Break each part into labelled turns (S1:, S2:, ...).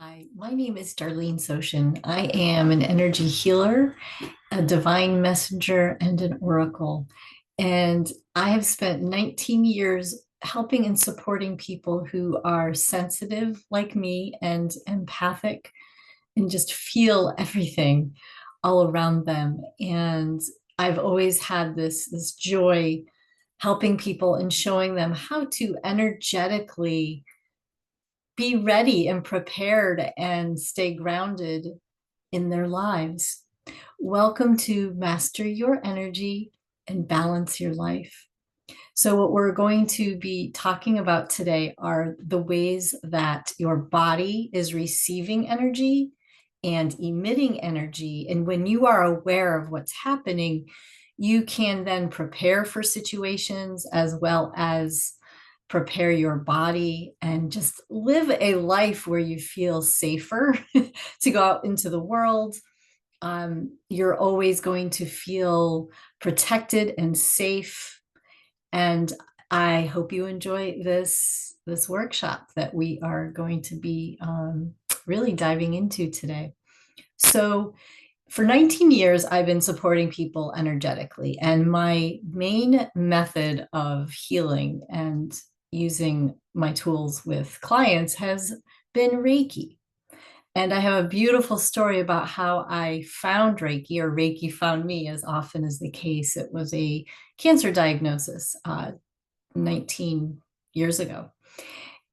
S1: Hi, my name is Darlene Sochin. I am an energy healer, a divine messenger, and an oracle. And I have spent 19 years helping and supporting people who are sensitive like me and empathic and just feel everything all around them. And I've always had this joy helping people and showing them how to energetically be ready and prepared and stay grounded in their lives. Welcome to Master Your Energy and Balance Your Life. So, what we're going to be talking about today are the ways that your body is receiving energy and emitting energy. And when you are aware of what's happening, you can then prepare for situations as well as prepare your body and just live a life where you feel safer to go out into the world. You're always going to feel protected and safe. And I hope you enjoy this workshop that we are going to be really diving into today. So, for 19 years, I've been supporting people energetically, and my main method of healing and using my tools with clients has been Reiki. And I have a beautiful story about how I found Reiki, or Reiki found me, as often is the case. It was a cancer diagnosis 19 years ago.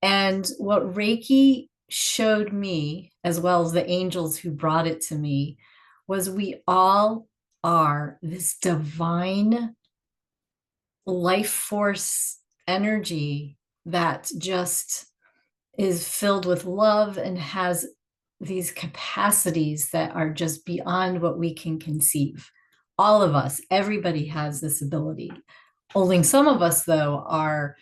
S1: And what Reiki showed me, as well as the angels who brought it to me, was we all are this divine life force energy that just is filled with love and has these capacities that are just beyond what we can conceive. All of us, everybody has this ability. Only some of us, though, are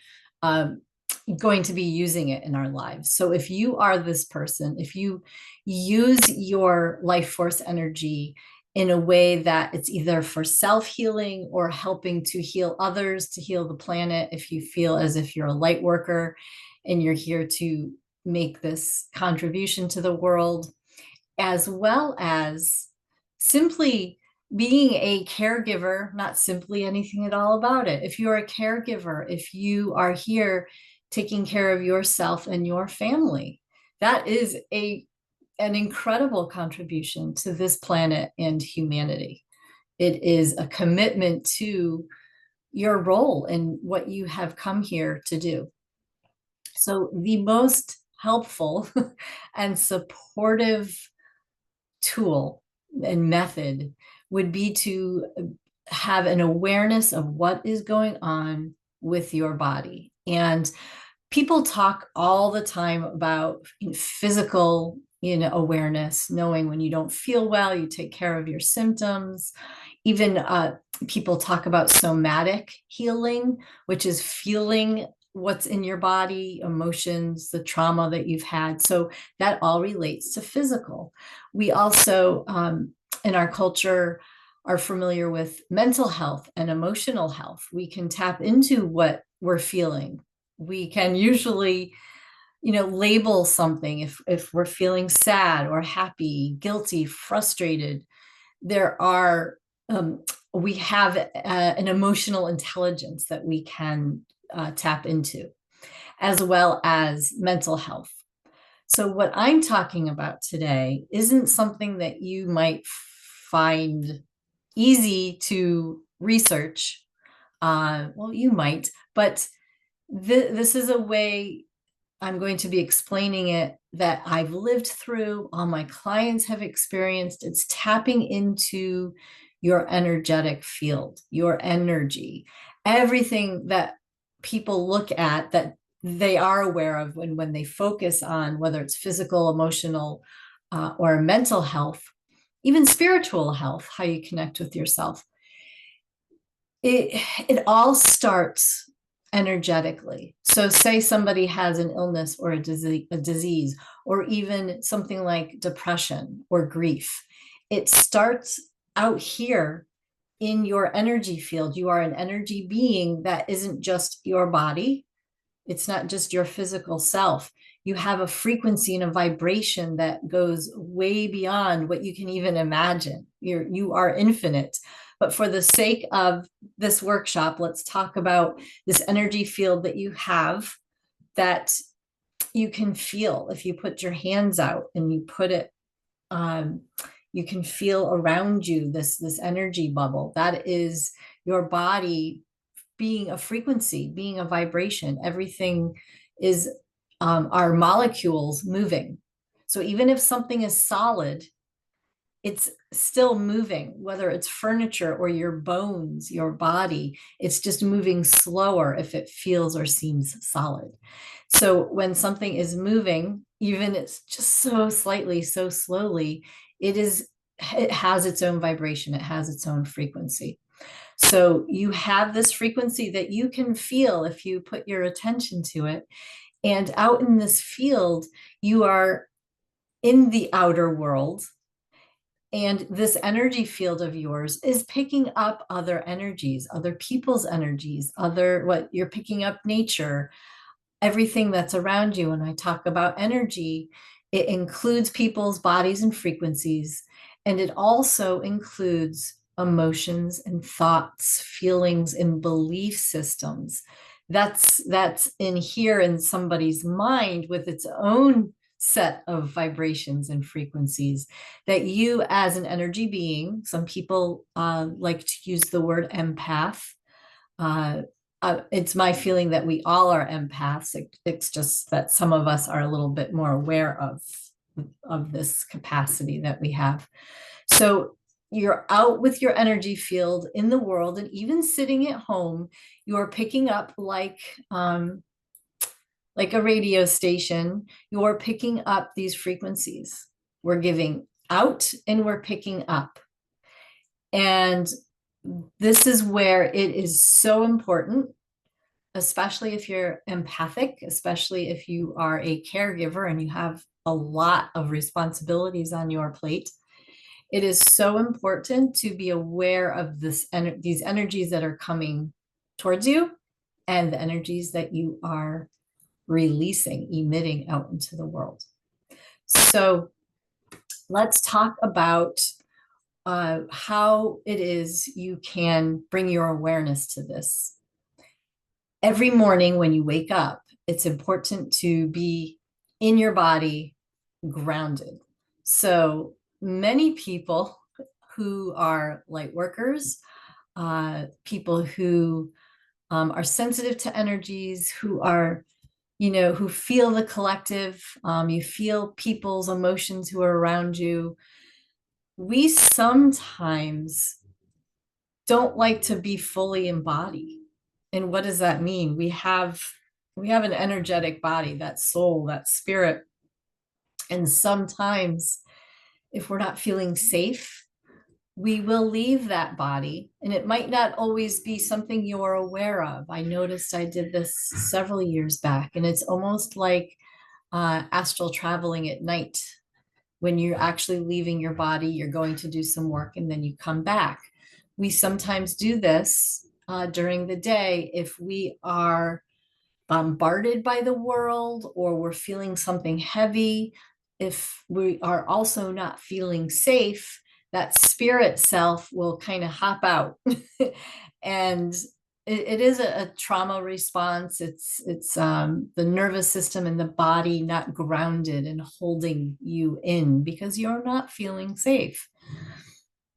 S1: going to be using it in our lives. So if you are this person, if you use your life force energy in a way that it's either for self-healing or helping to heal others, to heal the planet, if you feel as if you're a light worker and you're here to make this contribution to the world, as well as simply being a caregiver, not simply anything at all about it. If you're a caregiver, if you are here taking care of yourself and your family, that is an incredible contribution to this planet and humanity. It is a commitment to your role in what you have come here to do. So, the most helpful and supportive tool and method would be to have an awareness of what is going on with your body. And people talk all the time about physical, awareness, knowing when you don't feel well, you take care of your symptoms. Even people talk about somatic healing, which is feeling what's in your body, emotions, the trauma that you've had. So that all relates to physical. We also, in our culture, are familiar with mental health and emotional health. We can tap into what we're feeling. We can usually, label something if we're feeling sad or happy, guilty, frustrated. There are we have an emotional intelligence that we can tap into, as well as mental health. So, what I'm talking about today isn't something that you might find easy to research. Well, you might, but this is a way I'm going to be explaining it that I've lived through, all my clients have experienced. It's tapping into your energetic field, your energy, everything that people look at that they are aware of when they focus on whether it's physical, emotional, or mental health, even spiritual health, how you connect with yourself. It all starts energetically. So say somebody has an illness or a disease, or even something like depression or grief. It starts out here in your energy field. You are an energy being that isn't just your body. It's not just your physical self. You have a frequency and a vibration that goes way beyond what you can even imagine. You are infinite. But for the sake of this workshop, let's talk about this energy field that you have that you can feel if you put your hands out and you put it um, you can feel around you this energy bubble that is your body being a frequency, being a vibration. Everything is our molecules moving. So even if something is solid, it's still moving, whether it's furniture or your bones, your body, it's just moving slower if it feels or seems solid. So when something is moving, even it's just so slightly, so slowly, it has its own vibration, it has its own frequency. So you have this frequency that you can feel if you put your attention to it. And out in this field, you are in the outer world. And this energy field of yours is picking up other energies, other people's energies, other what you're picking up nature, everything that's around you. When I talk about energy, it includes people's bodies and frequencies, and it also includes emotions and thoughts, feelings and belief systems. That's in here in somebody's mind with its own set of vibrations and frequencies that you as an energy being, some people like to use the word empath. uh, it's my feeling that we all are empaths. It's just that some of us are a little bit more aware of this capacity that we have. So you're out with your energy field in the world, and even sitting at home, you are picking up like a radio station. You are picking up these frequencies. We're giving out and we're picking up. And this is where it is so important, especially if you're empathic, especially if you are a caregiver and you have a lot of responsibilities on your plate. It is so important to be aware of these energies that are coming towards you and the energies that you are releasing, emitting out into the world. So let's talk about how it is you can bring your awareness to this. Every morning when you wake up, it's important to be in your body, grounded. So many people who are light workers, people who are sensitive to energies, who are, who feel the collective, you feel people's emotions who are around you. We sometimes don't like to be fully embodied. And what does that mean? We have an energetic body, that soul, that spirit. And sometimes if we're not feeling safe, we will leave that body, and it might not always be something you're aware of. I noticed I did this several years back, and it's almost like astral traveling at night. When you're actually leaving your body, you're going to do some work and then you come back. We sometimes do this during the day if we are bombarded by the world or we're feeling something heavy. If we are also not feeling safe, that spirit self will kind of hop out. And it is a trauma response. It's the nervous system and the body not grounded and holding you in because you're not feeling safe.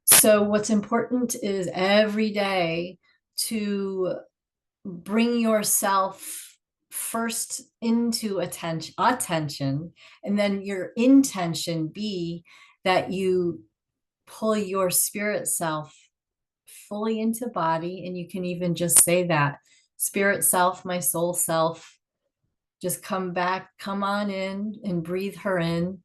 S1: So what's important is every day to bring yourself first into attention, and then your intention be that you pull your spirit self fully into body. And you can even just say that, spirit self, my soul self, just come back, come on in and breathe her in.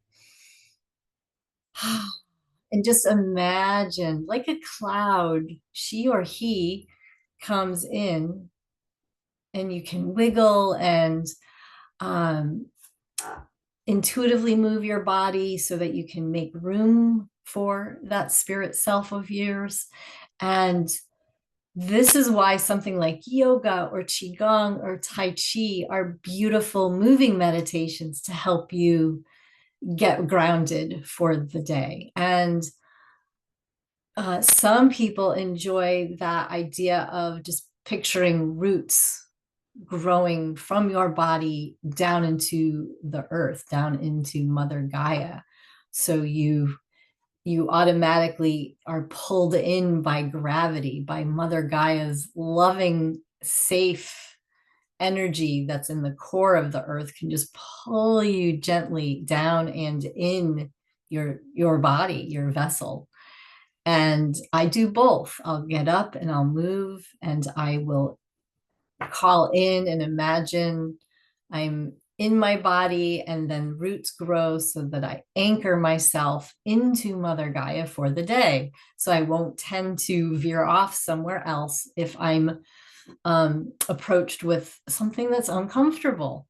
S1: And just imagine like a cloud, she or he comes in, and you can wiggle and um, intuitively move your body so that you can make room for that spirit self of yours. And This is why something like yoga or qigong or tai chi are beautiful moving meditations to help you get grounded for the day. And some people enjoy that idea of just picturing roots growing from your body down into the earth, down into Mother Gaia. So you automatically are pulled in by gravity, by Mother Gaia's loving, safe energy that's in the core of the earth can just pull you gently down and in your body, your vessel. And I do both. I'll get up and I'll move and I will call in and imagine I'm in my body, and then roots grow so that I anchor myself into Mother Gaia for the day. So I won't tend to veer off somewhere else if I'm approached with something that's uncomfortable.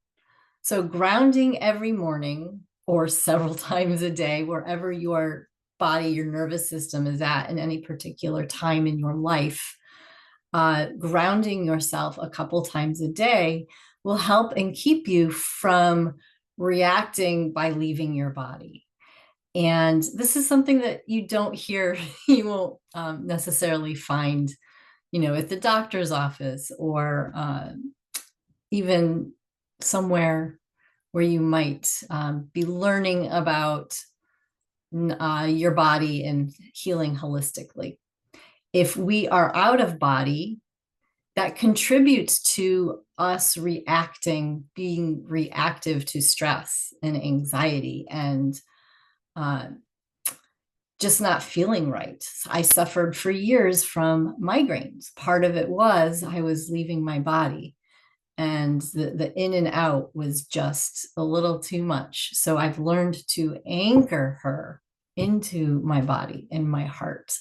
S1: So grounding every morning or several times a day, wherever your body, your nervous system is at in any particular time in your life, grounding yourself a couple times a day will help and keep you from reacting by leaving your body. And this is something that you don't hear, you won't necessarily find, at the doctor's office or even somewhere where you might be learning about your body and healing holistically. If we are out of body, that contributes to us reacting, being reactive to stress and anxiety and uh, just not feeling right. I suffered for years from migraines. Part of it was I was leaving my body, and the in and out was just a little too much. So I've learned to anchor her into my body and my heart.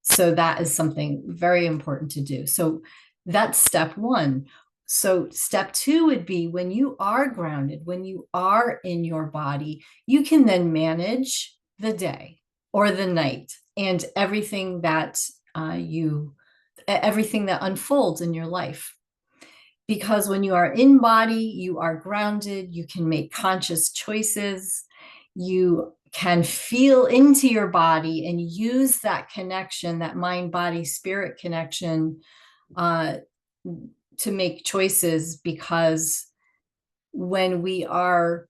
S1: So that is something very important to do. So that's step one. So step two would be when you are grounded, when you are in your body, you can then manage the day or the night and everything that everything that unfolds in your life. Because when you are in body, you are grounded, you can make conscious choices, you can feel into your body and use that connection, that mind, body, spirit connection, uh, to make choices. Because when we are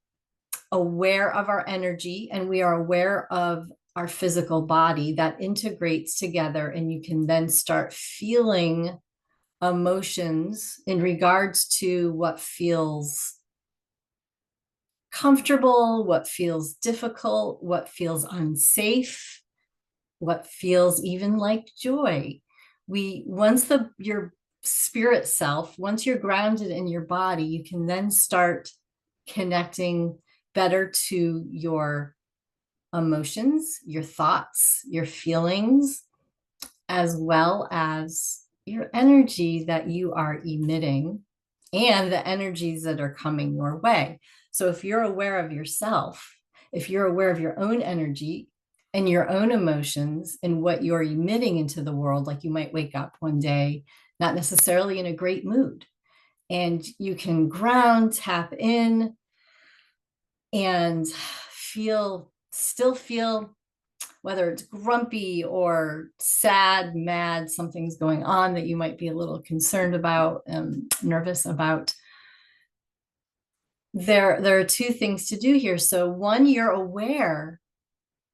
S1: aware of our energy and we are aware of our physical body, that integrates together, and you can then start feeling emotions in regards to what feels comfortable, what feels difficult, what feels unsafe, what feels even like joy. Once your spirit self, once you're grounded in your body, you can then start connecting better to your emotions, your thoughts, your feelings, as well as your energy that you are emitting and the energies that are coming your way. So if you're aware of yourself, if you're aware of your own energy and your own emotions and what you're emitting into the world, like you might wake up one day not necessarily in a great mood, and you can ground, tap in, and still feel whether it's grumpy or sad, mad, something's going on that you might be a little concerned about, nervous about. There are two things to do here. So one, you're aware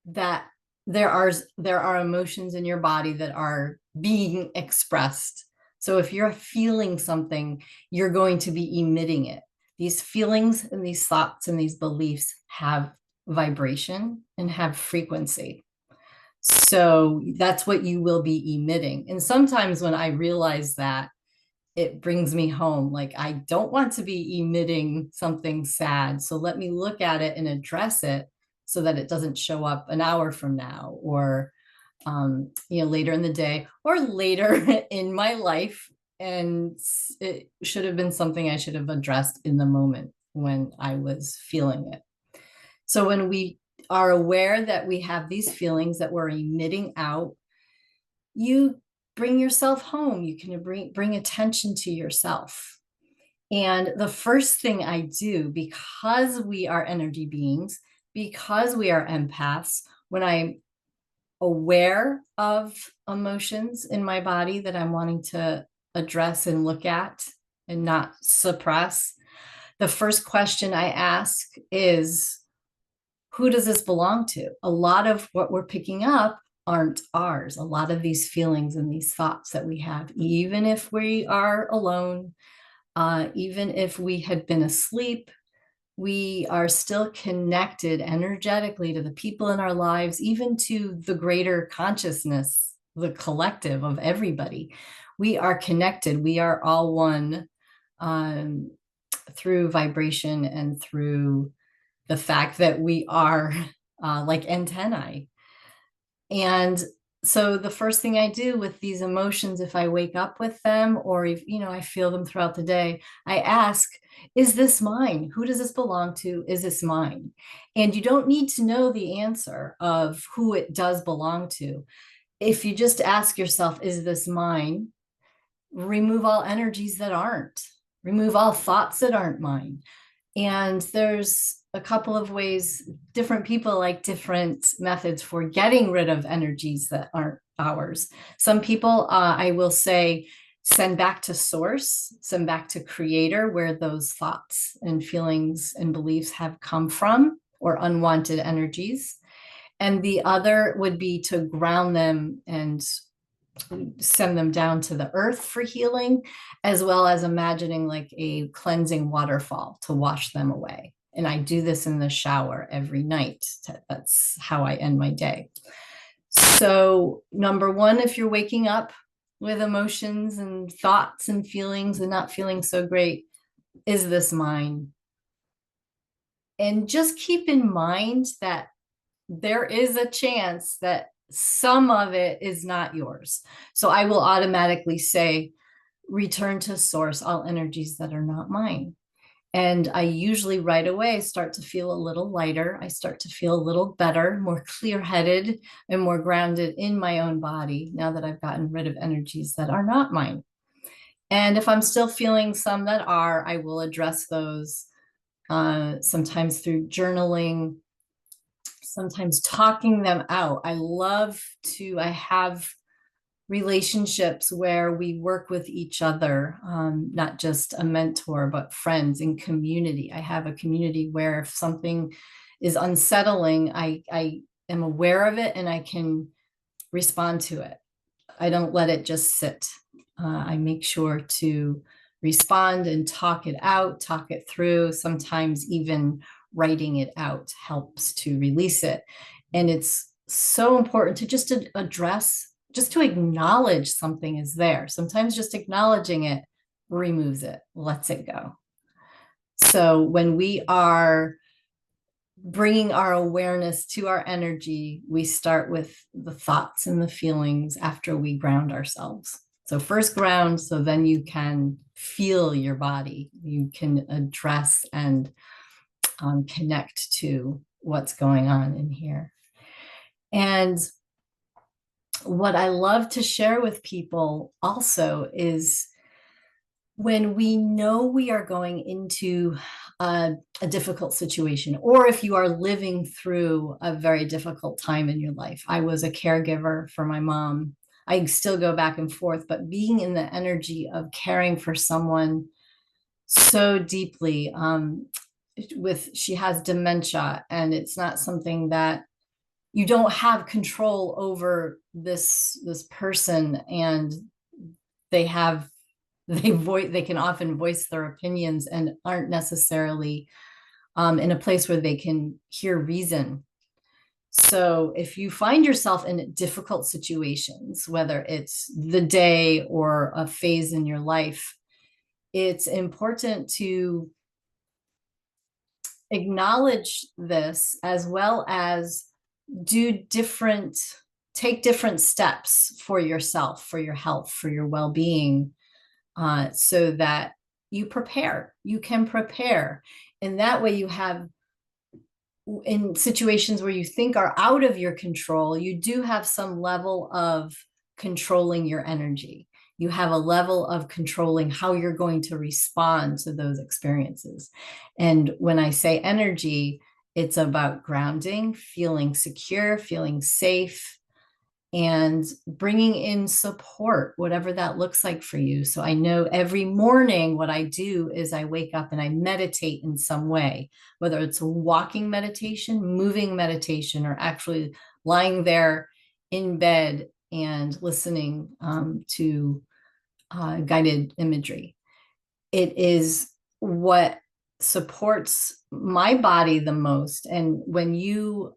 S1: that there are emotions in your body that are being expressed. So if you're feeling something, you're going to be emitting it. These feelings and these thoughts and these beliefs have vibration and have frequency. So that's what you will be emitting. And sometimes when I realize that, it brings me home. Like, I don't want to be emitting something sad. So let me look at it and address it so that it doesn't show up an hour from now or, later in the day or later in my life. And it should have been something I should have addressed in the moment when I was feeling it. So when we are aware that we have these feelings that we're emitting out, you bring yourself home. You can bring attention to yourself. And the first thing I do, because we are energy beings, because we are empaths, when I'm aware of emotions in my body that I'm wanting to address and look at and not suppress, the first question I ask is, who does this belong to? A lot of what we're picking up aren't ours. A lot of these feelings and these thoughts that we have, even if we are alone, even if we had been asleep, we are still connected energetically to the people in our lives, even to the greater consciousness, the collective of everybody. We are connected. We are all one, through vibration and through the fact that we are like antennae. And so the first thing I do with these emotions, if I wake up with them, or if, I feel them throughout the day, I ask, is this mine? Who does this belong to? Is this mine? And you don't need to know the answer of who it does belong to. If you just ask yourself, is this mine? Remove all energies that aren't, remove all thoughts that aren't mine. And there's a couple of ways. Different people like different methods for getting rid of energies that aren't ours. Some people, I will say, send back to source, send back to creator, where those thoughts and feelings and beliefs have come from, or unwanted energies. And the other would be to ground them and send them down to the earth for healing, as well as imagining like a cleansing waterfall to wash them away. And I do this in the shower every night. That's how I end my day. So, number one, if you're waking up with emotions and thoughts and feelings and not feeling so great, is this mine? And just keep in mind that there is a chance that some of it is not yours. So I will automatically say, return to source, all energies that are not mine. And I usually right away start to feel a little lighter. I start to feel a little better, more clear headed, and more grounded in my own body now that I've gotten rid of energies that are not mine. And if I'm still feeling some that are, I will address those, sometimes through journaling, sometimes talking them out. I have relationships where we work with each other, not just a mentor, but friends in community. I have a community where if something is unsettling, I am aware of it and I can respond to it. I don't let it just sit. I make sure to respond and talk it out, talk it through. Sometimes even writing it out helps to release it. And it's so important to just address, just to acknowledge something is there. Sometimes just acknowledging it removes it, lets it go. So when we are bringing our awareness to our energy, we start with the thoughts and the feelings after we ground ourselves. So first ground, so then you can feel your body. You can address and connect to what's going on in here. And what I love to share with people also is when we know we are going into a difficult situation, or if you are living through a very difficult time in your life. I was a caregiver for my mom. I still go back and forth, but being in the energy of caring for someone so deeply, she has dementia, and it's not something that you don't have control over this person, and they have they can often voice their opinions and aren't necessarily in a place where they can hear reason. So if you find yourself in difficult situations, whether it's the day or a phase in your life, it's important to acknowledge this, as well as take different steps for yourself, for your health, for your well-being, so that you can prepare. And that way you have, in situations where you think are out of your control, you do have some level of controlling your energy. You have a level of controlling how you're going to respond to those experiences. And when I say energy, it's about grounding, feeling secure, feeling safe, and bringing in support, whatever that looks like for you. So I know every morning what I do is I wake up and I meditate in some way, whether it's a walking meditation, moving meditation, or actually lying there in bed and listening to guided imagery. It is what supports my body the most. And when you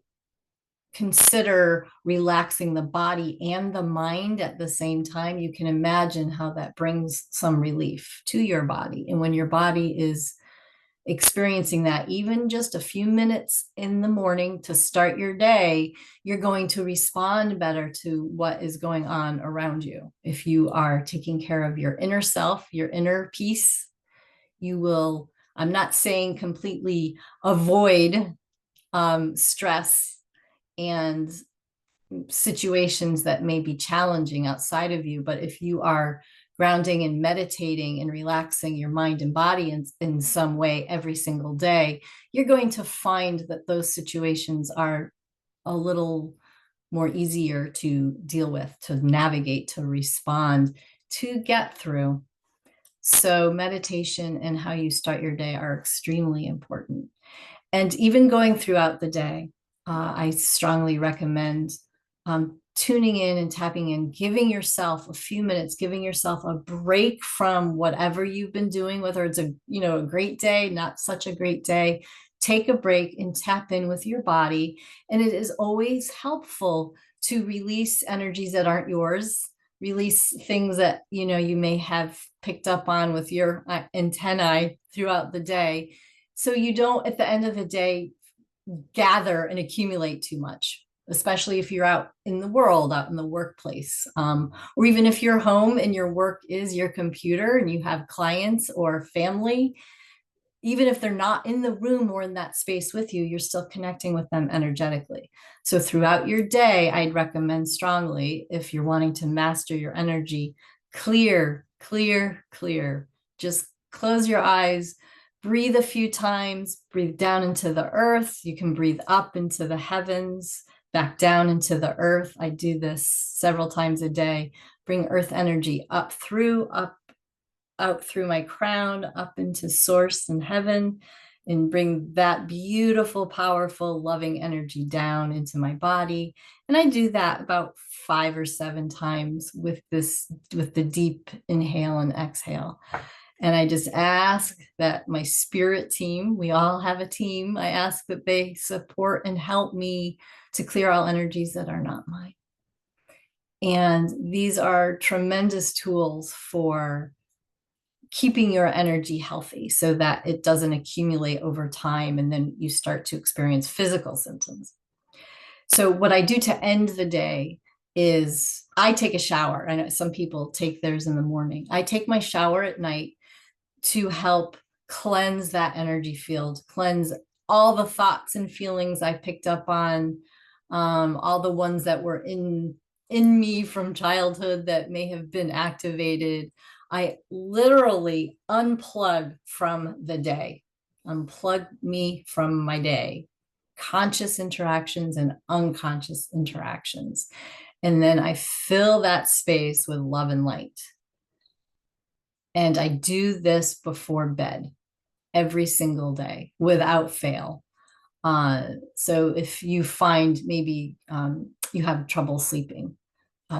S1: consider relaxing the body and the mind at the same time, you can imagine how that brings some relief to your body. And when your body is experiencing that, even just a few minutes in the morning to start your day, you're going to respond better to what is going on around you. If you are taking care of your inner self, your inner peace, you will, I'm not saying completely avoid stress and situations that may be challenging outside of you. But if you are grounding and meditating and relaxing your mind and body in some way every single day, you're going to find that those situations are a little more easier to deal with, to navigate, to respond, to get through. So meditation and how you start your day are extremely important. And even going throughout the day, I strongly recommend tuning in and tapping in, giving yourself a few minutes, giving yourself a break from whatever you've been doing, whether it's a great day, not such a great day. Take a break and tap in with your body. And it is always helpful to release energies that aren't yours, release things that you may have picked up on with your antennae throughout the day, so you don't at the end of the day gather and accumulate too much, especially if you're out in the world, out in the workplace, or even if you're home and your work is your computer and you have clients or family. Even if they're not in the room or in that space with you, you're still connecting with them energetically. So throughout your day, I'd recommend strongly, if you're wanting to master your energy, clear, clear, clear. Just close your eyes, breathe a few times, breathe down into the earth. You can breathe up into the heavens, back down into the earth. I do this several times a day. Bring earth energy up out through my crown, up into source and heaven, and bring that beautiful, powerful, loving energy down into my body. And I do that about 5 or 7 times with the deep inhale and exhale. And I just ask that my spirit team, we all have a team, I ask that they support and help me to clear all energies that are not mine. And these are tremendous tools for keeping your energy healthy so that it doesn't accumulate over time and then you start to experience physical symptoms. So what I do to end the day is I take a shower. I know some people take theirs in the morning. I take my shower at night to help cleanse that energy field, cleanse all the thoughts and feelings I picked up on, all the ones that were in me from childhood that may have been activated. I literally unplug from the day, unplug me from my day, conscious interactions and unconscious interactions. And then I fill that space with love and light. And I do this before bed every single day without fail. So if you find maybe you have trouble sleeping,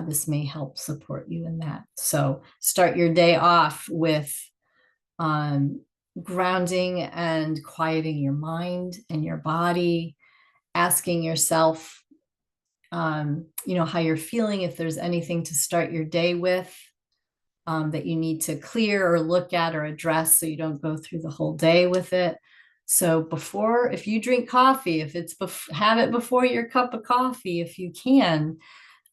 S1: this may help support you in that. So start your day off with grounding and quieting your mind and your body, asking yourself, how you're feeling, if there's anything to start your day with that you need to clear or look at or address so you don't go through the whole day with it. So if you drink coffee, have it before your cup of coffee if you can,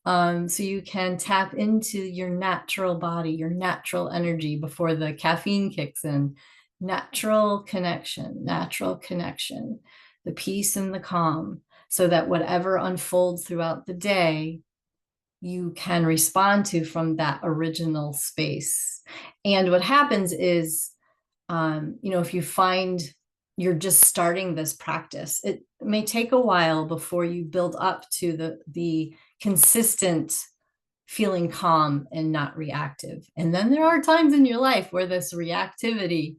S1: so you can tap into your natural body, your natural energy before the caffeine kicks in. Natural connection, the peace and the calm, so that whatever unfolds throughout the day, you can respond to from that original space. And what happens is, if you find you're just starting this practice, it may take a while before you build up to the consistent feeling calm and not reactive. And then there are times in your life where this reactivity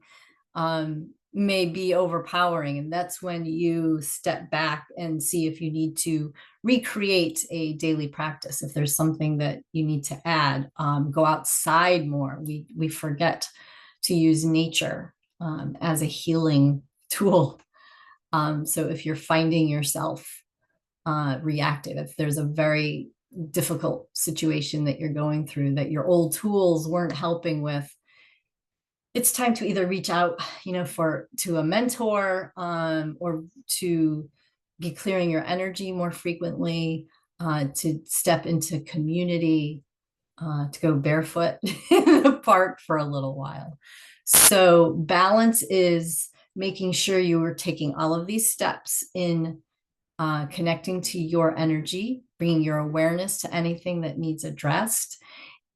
S1: may be overpowering. And that's when you step back and see if you need to recreate a daily practice. If there's something that you need to add, go outside more. We forget to use nature as a healing tool. So if you're finding yourself reactive, if there's a very difficult situation that you're going through that your old tools weren't helping with, it's time to either reach out, to a mentor, or to be clearing your energy more frequently, to step into community, to go barefoot in the park for a little while. So balance is making sure you are taking all of these steps in connecting to your energy, bringing your awareness to anything that needs addressed.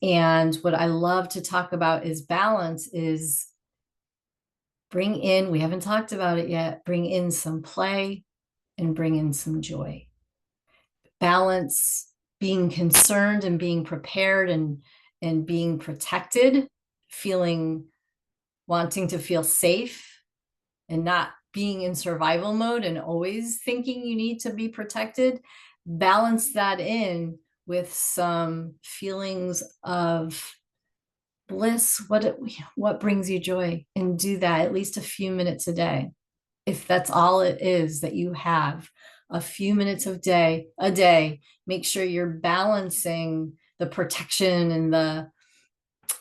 S1: And what I love to talk about is balance is bring in, we haven't talked about it yet, bring in some play and bring in some joy. Balance, being concerned and being prepared and being protected, feeling, wanting to feel safe and not being in survival mode and always thinking you need to be protected. Balance that in with some feelings of bliss, what brings you joy, and do that at least a few minutes a day. If that's all it is that you have, a few minutes a day, make sure you're balancing the protection and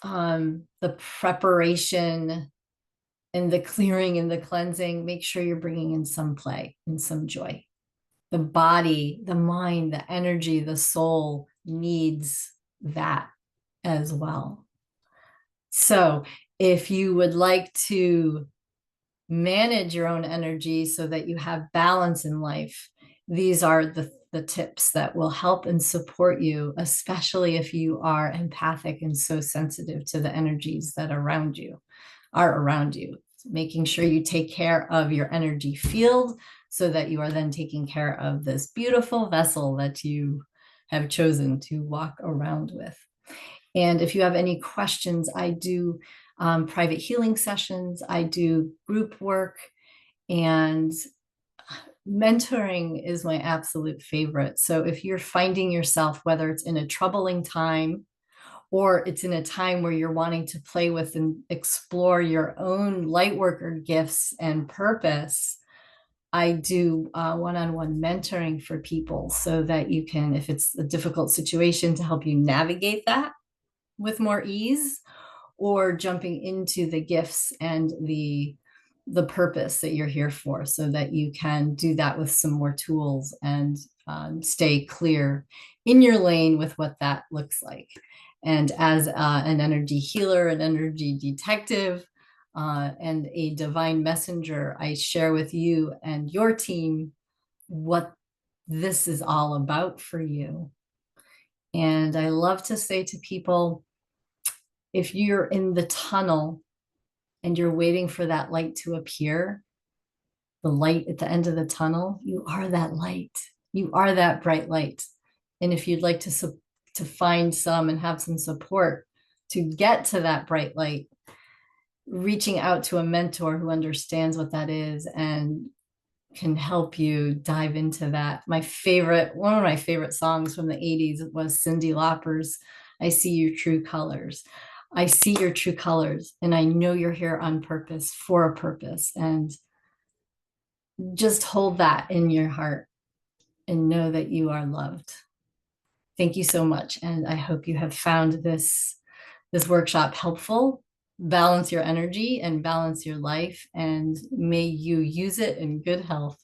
S1: the preparation and the clearing and the cleansing. Make sure you're bringing in some play and some joy. The body, the mind, the energy, the soul needs that as well. So if you would like to manage your own energy so that you have balance in life, these are the tips that will help and support you, especially if you are empathic and so sensitive to the energies that are around you. Making sure you take care of your energy field so that you are then taking care of this beautiful vessel that you have chosen to walk around with. And if you have any questions, I do private healing sessions, I do group work, and mentoring is my absolute favorite. So if you're finding yourself, whether it's in a troubling time or it's in a time where you're wanting to play with and explore your own light worker gifts and purpose, I do one-on-one mentoring for people so that you can, if it's a difficult situation, to help you navigate that with more ease, or jumping into the gifts and the purpose that you're here for so that you can do that with some more tools and stay clear in your lane with what that looks like. And as an energy healer, an energy detective, and a divine messenger, I share with you and your team what this is all about for you. And I love to say to people, if you're in the tunnel and you're waiting for that light to appear, the light at the end of the tunnel, you are that light. You are that bright light. And if you'd like to find some and have some support to get to that bright light, reaching out to a mentor who understands what that is and can help you dive into that. One of my favorite songs from the 80s was Cyndi Lauper's I See Your True Colors. I see your true colors, and I know you're here on purpose, for a purpose. And just hold that in your heart and know that you are loved. Thank you so much. And I hope you have found this workshop helpful. Balance your energy and balance your life, and may you use it in good health.